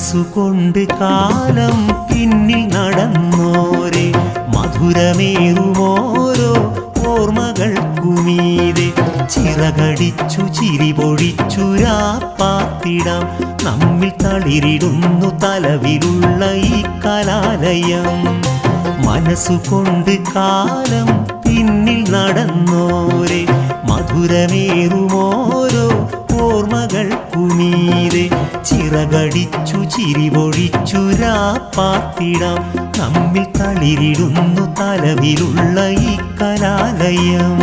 മനസ്സുകൊണ്ട് കാലം പിന്നിൽ നടന്നോരെ മധുരമേറുമോരോ ഓർമ്മകൾക്കുമീതെ ചിറകടിച്ചു ചിരിപൊഴിച്ചു രാപ്പാത്തിടാം നമ്മിൽ തളിരിടുന്നു തലവിലുള്ള ഈ കലാലയം. മനസ്സുകൊണ്ട് കാലം പിന്നിൽ നടന്നോരെ മധുരമേറുമോരോ ഓർമ്മകൾക്കുമീതെ ചിറകടിച്ചു ചിരിപൊഴിച്ചു രാപ്പാത്തിടാം നമ്മിൽ തളിരിടുന്നു തലവിലുള്ള ഈ കലാലയം.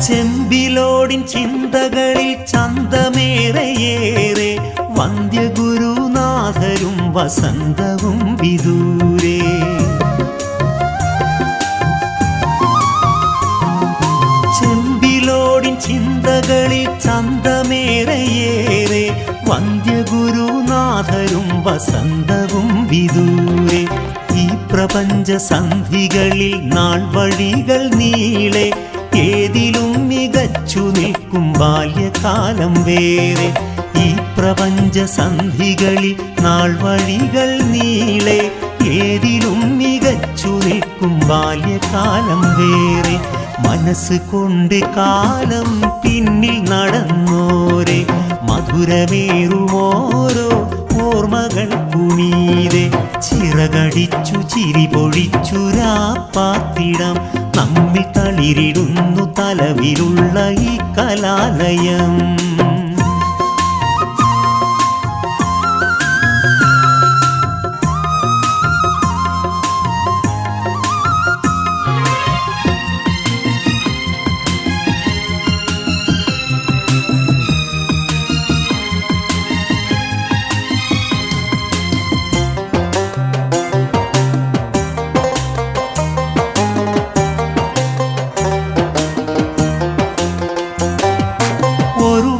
ചെമ്പിലോടിൻ ചിന്തകളിൽ ചന്തമേറെയേറെ വന്ദ്യഗുരുനാഥരും വസന്തവും വിദൂരേ. ചെമ്പിലോടിൻ ചിന്തകളിൽ ചന്തമേറെയേറെ വന്ദ്യഗുരുനാഥരും വസന്തവും വിദൂരേ. ഈ പ്രപഞ്ച സന്ധികളിൽ നാൾ വഴികൾ നീളെ ഏതിലും മികച്ചു നിൽക്കും ബാല്യകാലം വേറെ. ഈ പ്രപഞ്ച സന്ധികളിൽ നാൾ വഴികൾ നീളെ ഏതിലും മികച്ചു നിൽക്കും ബാല്യകാലം വേറെ. മനസ്സ് കൊണ്ട് കാലം പിന്നിൽ നടന്നോരെ മധുരമേറുമോരോ ഓർമ്മകൾക്കുമീതെ ചിറകടിച്ചു ചിരിപൊഴിച്ചു രാപ്പാത്തിടാം നമ്മിൽ തളിരിടുന്നു തലവിലുള്ള ഈ കലാലയം.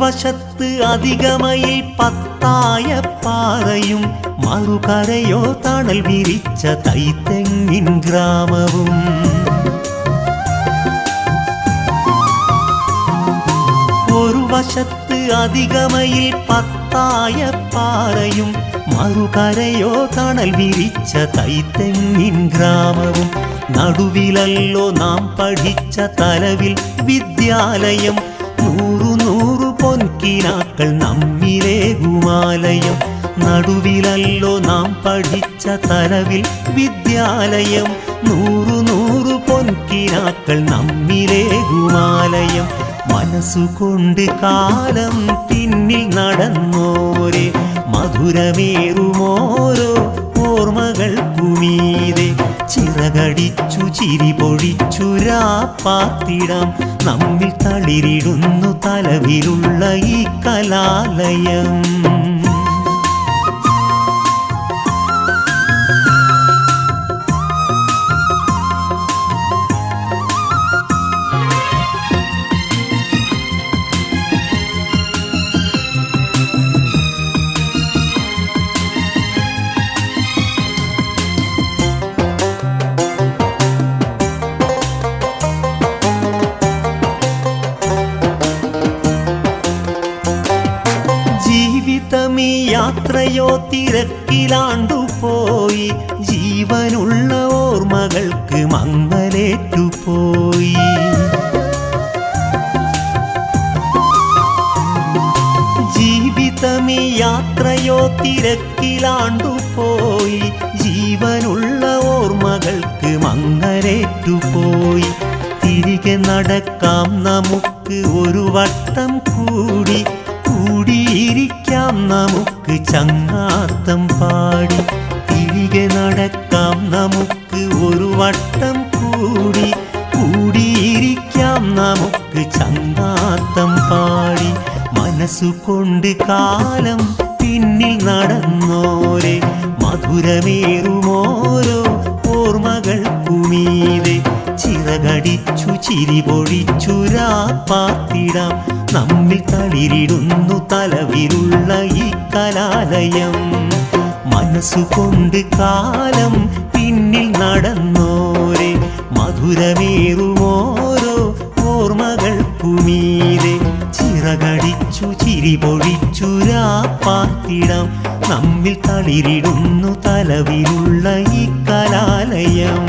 വശത്ത് അധികമയിൽ പത്തായ പാറയും മറുകരയോ തണൽ വിരിച്ച തൈത്തെങ്ങിൻ ഗ്രാമവും. ഒരു വശത്ത് അധികമയിൽ പത്തായ പാറയും മറുകരയോ തണൽ വിരിച്ച തൈത്തെങ്ങിൻ ഗ്രാമവും. നടുവിലല്ലോ നാം പഠിച്ച തലവിൽ വിദ്യാലയം നൂറു നൂറു പൊൻകിനാക്കൾ നമ്മിലെ ഗുമാലയം. നടുവിലല്ലോ നാം പഠിച്ച തലവിൽ വിദ്യാലയം നൂറു നൂറു പൊൻകിനാക്കൾ നമ്മിലെ ഗുമാലയം. മനസ്സുകൊണ്ട് കാലം പിന്നിൽ നടന്നോരെ മധുരമേറുമോരോ ഓർമ്മകൾക്കുമീതെ ചിറകടിച്ചു ചിരിപൊഴിച്ചു രാപ്പാത്തിടാം നമ്മിൽ തളിരിടുന്നു തലവിലുള്ള ഈ കലാലയം. ജീവിതമീ യാത്രയോ തിരക്കിലാണ്ടുപോയി ജീവനുള്ള ഓർമ്മകൾക്ക് മങ്ങലേറ്റുപോയി. ജീവിതമീ യാത്രയോ തിരക്കിലാണ്ടുപോയി ജീവനുള്ള ഓർമ്മകൾക്ക് മങ്ങലേറ്റുപോയി. തിരികെ നടക്കാം നമുക്ക് ഒരു വട്ടം കൂടി കൂടിയിരിക്കാം നമുക്ക് ചങ്ങാത്തം പാടി. തിരികെ നടക്കാം നമുക്ക് ഒരു വട്ടം കൂടി കൂടിയിരിക്കാം നമുക്ക് ചങ്ങാത്തം പാടി. മനസ്സുകൊണ്ട് കാലം പിന്നിൽ നടന്നോരെ മധുര മധുരമേറുമോരോ ഓർമ്മകൾക്കുമീതെ ചിറകടിച്ചു ചിരി പൊഴിച്ചു രാപ്പാത്തിടാം നമ്മിൽ തളിരിടുന്നു തലവിലുള്ള ഈ കലാലയം മനസ്സുകൊണ്ട് കാലം പിന്നിൽ നടന്നോരെ മധുരമേറുമോരോ ഓർമ്മകൾക്കുമീതെ ചിറകടിച്ചു ചിരി പൊഴിച്ചു രാപ്പാത്തിടാം നമ്മിൽ തളിരിടുന്നു തലവിലുള്ള ഈ കലാലയം